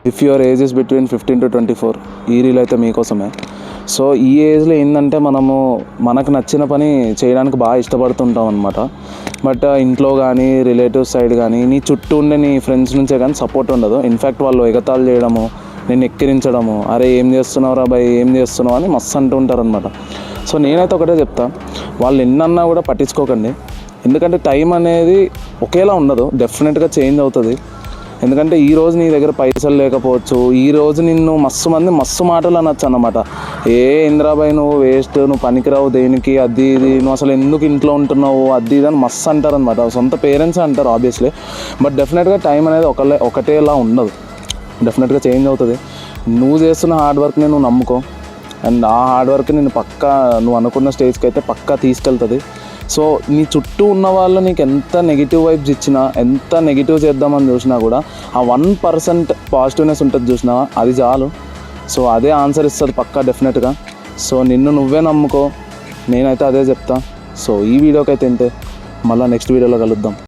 If your age is between 15 to 24, ఈ reel అయితే మీకోసమే. సో ఈ ఏజ్లో ఏంటంటే మనకు నచ్చిన పని చేయడానికి బాగా ఇష్టపడుతుంటాం అనమాట. బట్ ఇంట్లో కానీ రిలేటివ్స్ సైడ్ కానీ నీ చుట్టూ ఉండే నీ ఫ్రెండ్స్ నుంచే కానీ సపోర్ట్ ఉండదు. ఇన్ఫ్యాక్ట్ వాళ్ళు ఎగతాళి చేయడము, నేను ఎక్కిరించడము, అరే ఏం చేస్తున్నావు రా బాయ్, ఏం చేస్తున్నావు అని మస్తు అంటూ ఉంటారనమాట. సో నేనైతే ఒకటే చెప్తా, వాళ్ళు ఎన్నన్నా కూడా పట్టించుకోకండి. ఎందుకంటే టైం అనేది ఒకేలా ఉండదు, డెఫినెట్గా చేంజ్ అవుతుంది. ఎందుకంటే ఈరోజు నీ దగ్గర పైసలు లేకపోవచ్చు, ఈరోజు నిన్ను మస్తు మాటలు అనొచ్చు అన్నమాట. ఇంద్రాబాయ్ నువ్వు వేస్ట్, నువ్వు పనికిరావు దేనికి, అది ఇది, నువ్వు అసలు ఎందుకు ఇంట్లో ఉంటున్నావు, అది ఇది అని మస్తు అంటారు అనమాట. సొంత పేరెంట్స్ అంటారు ఆబ్వియస్లీ. బట్ డెఫినెట్గా టైం అనేది ఒకటేలా ఉండదు, డెఫినెట్గా చేంజ్ అవుతుంది. నువ్వు చేస్తున్న హార్డ్ వర్క్ని నువ్వు నమ్ముకో, అండ్ ఆ హార్డ్ వర్క్ నేను నువ్వు అనుకున్న స్టేజ్కి అయితే పక్కా తీసుకెళ్తుంది. సో నీ చుట్టూ ఉన్న వాళ్ళు నీకు ఎంత నెగిటివ్ వైబ్స్ ఇచ్చినా, ఎంత నెగిటివ్ చేద్దామని చూసినా కూడా ఆ 1% పాజిటివ్నెస్ ఉంటుంది చూసినా, అది చాలు. సో అదే ఆన్సర్ ఇస్తుంది పక్కా డెఫినెట్గా. సో నిన్ను నువ్వే నమ్ముకో, నేనైతే అదే చెప్తా. సో ఈ వీడియోకి అయితే ఇంతే, మళ్ళీ నెక్స్ట్ వీడియోలో కలుద్దాం.